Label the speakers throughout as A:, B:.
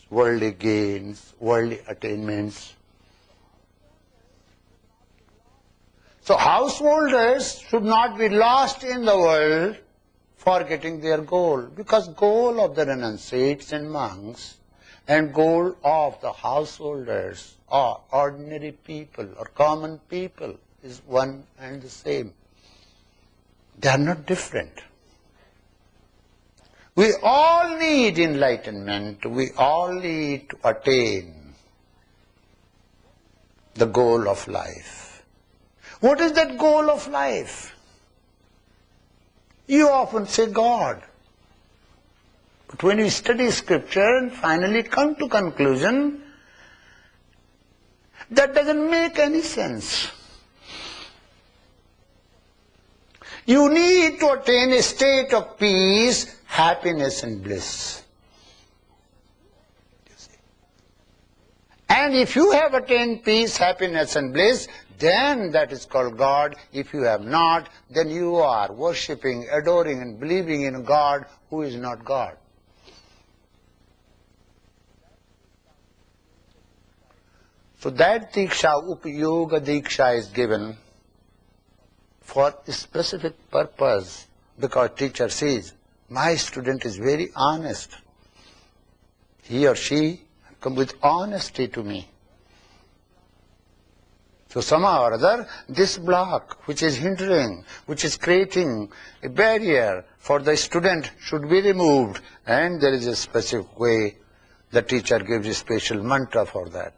A: worldly gains, worldly attainments. So householders should not be lost in the world forgetting their goal, because goal of the renunciates and monks and goal of the householders or ordinary people or common people is one and the same. They are not different. We all need enlightenment. We all need to attain the goal of life. What is that goal of life? You often say God. But when you study scripture and finally come to conclusion, that doesn't make any sense. You need to attain a state of peace, happiness and bliss. And if you have attained peace, happiness and bliss, then that is called God. If you have not, then you are worshipping, adoring and believing in a God who is not God. So that Diksha, Upayoga Diksha is given for a specific purpose, because teacher says, my student is very honest. He or she come with honesty to me. So somehow or other, this block which is hindering, which is creating a barrier for the student should be removed, and there is a specific way the teacher gives a special mantra for that.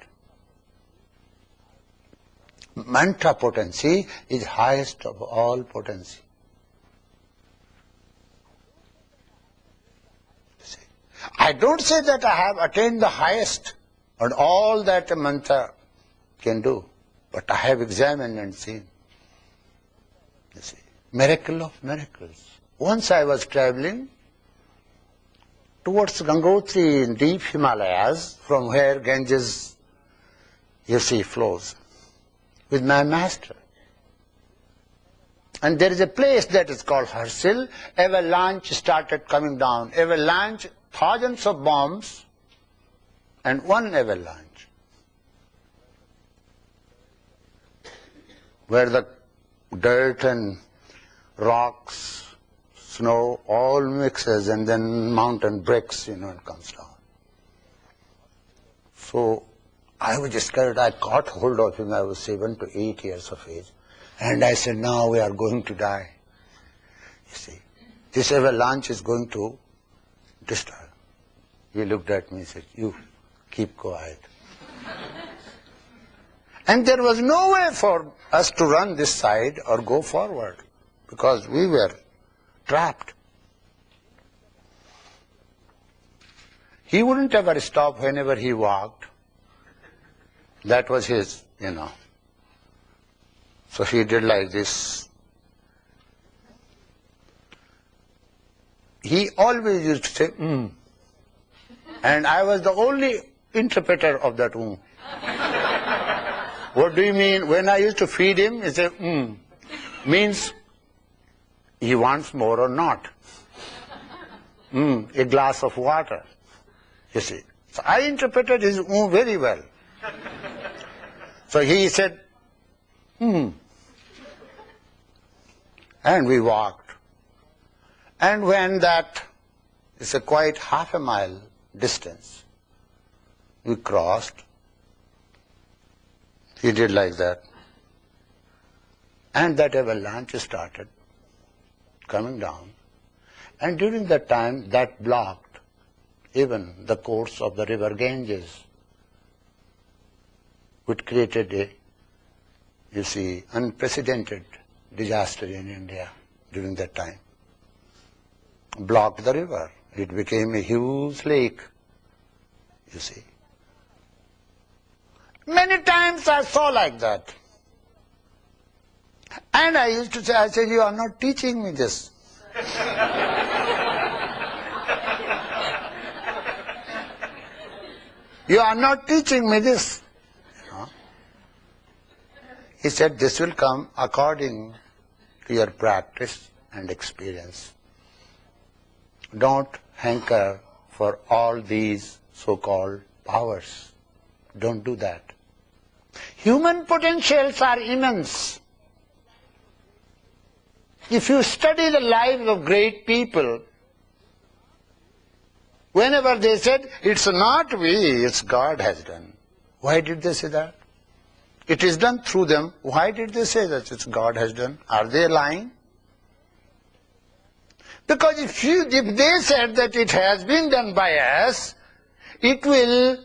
A: Mantra potency is highest of all potency. I don't say that I have attained the highest and all that a mantra can do, but I have examined and seen. You see, miracle of miracles. Once I was traveling towards Gangotri in deep Himalayas, from where Ganges, you see, flows, with my master. And there is a place that is called Harsil. Avalanche started coming down. Avalanche, thousands of bombs, and one avalanche, where the dirt and rocks, snow, all mixes, and then mountain breaks, and comes down. So I was scared. I caught hold of him. I was 7 to 8 years of age. And I said, now we are going to die. You see, this avalanche is going to destroy. He looked at me and said, you keep quiet. And there was no way for us to run this side or go forward, because we were trapped. He wouldn't ever stop whenever he walked. That was his, So he did like this. He always used to say, And I was the only interpreter of that What do you mean? When I used to feed him, he said, means he wants more or not. A glass of water, you see. So I interpreted his very well. So he said, And we walked. And when that is a quite half a mile distance, we crossed. He did like that. And that avalanche started coming down. And during that time, that blocked even the course of the river Ganges, which created a, unprecedented disaster in India during that time. Blocked the river. It became a huge lake, you see. Many times I saw like that. And I used to say, I said, you are not teaching me this. You are not teaching me this. He said, this will come according to your practice and experience. Don't hanker for all these so-called powers. Don't do that. Human potentials are immense. If you study the lives of great people, whenever they said, it's not we, it's God has done. Why did they say that? It is done through them. Why did they say that it's God has done? Are they lying? Because if they said that it has been done by us, it will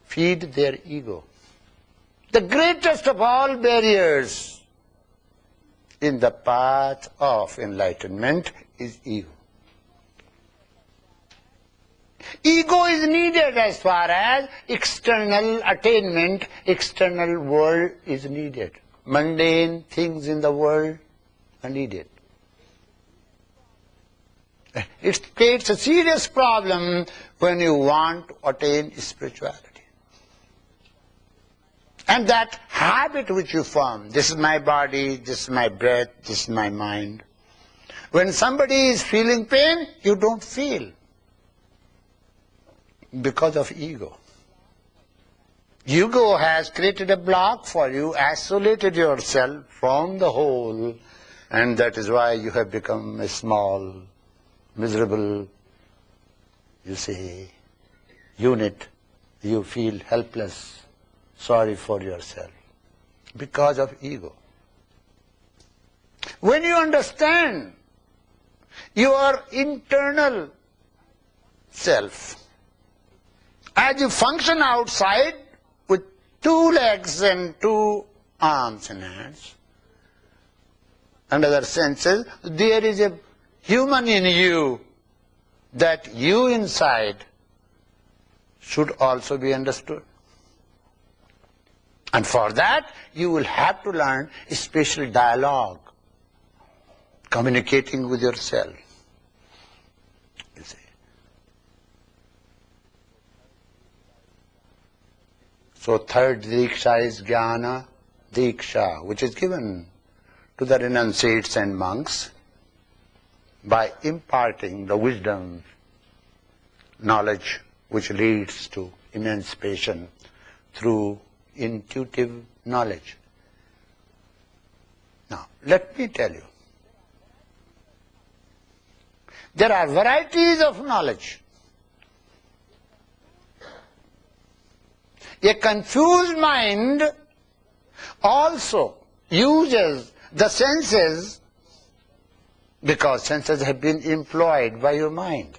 A: feed their ego. The greatest of all barriers in the path of enlightenment is ego. Ego is needed as far as external attainment, external world is needed. Mundane things in the world are needed. It creates a serious problem when you want to attain spirituality. And that habit which you form, this is my body, this is my breath, this is my mind. When somebody is feeling pain, you don't feel. Because of ego. Ego has created a block for you, isolated yourself from the whole, and that is why you have become a small, miserable, you see, unit. You feel helpless, sorry for yourself, because of ego. When you understand your internal self, as you function outside with 2 legs and 2 arms and hands and other senses, there is a human in you that you inside should also be understood. And for that, you will have to learn a special dialogue, communicating with yourself. You see. So third Diksha is Jnana Diksha, which is given to the renunciates and monks by imparting the wisdom, knowledge which leads to emancipation through intuitive knowledge. Now, let me tell you, there are varieties of knowledge. A confused mind also uses the senses because senses have been employed by your mind.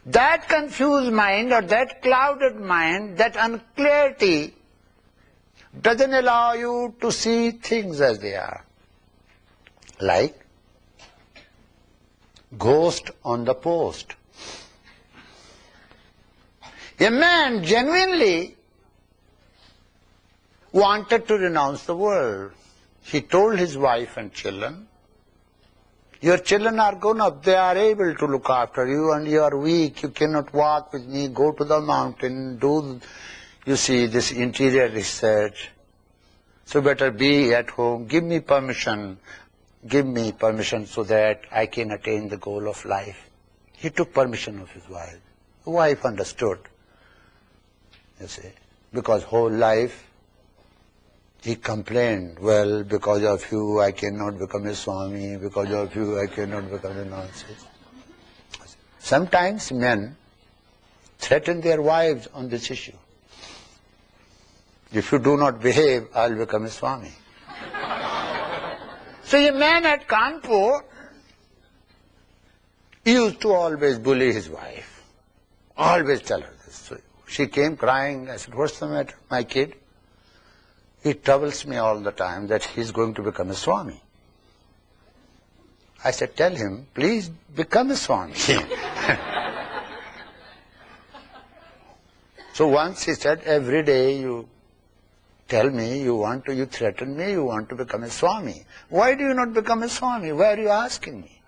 A: That confused mind or that clouded mind, that unclarity doesn't allow you to see things as they are. Like ghost on the post. A man genuinely wanted to renounce the world. He told his wife and children, your children are grown up, they are able to look after you, and you are weak, you cannot walk with me, go to the mountain, do, you see, this interior research. So better be at home, give me permission so that I can attain the goal of life. He took permission of his wife. The wife understood, you see, because whole life he complained, well, because of you I cannot become a Swami, because of you I cannot become a nonsense. Sometimes men threaten their wives on this issue. If you do not behave, I'll become a Swami. So a man at Kanpur used to always bully his wife, always tell her this. So she came crying, I said, what's the matter, my kid? He troubles me all the time that he's going to become a Swami. I said, tell him, please become a Swami. So once he said, every day you tell me, you threaten me, you want to become a Swami. Why do you not become a Swami? Why are you asking me?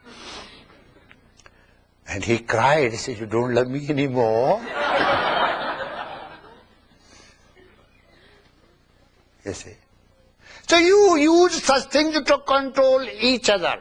A: And he cried, he said, you don't love me anymore? You see. So you use such things to control each other.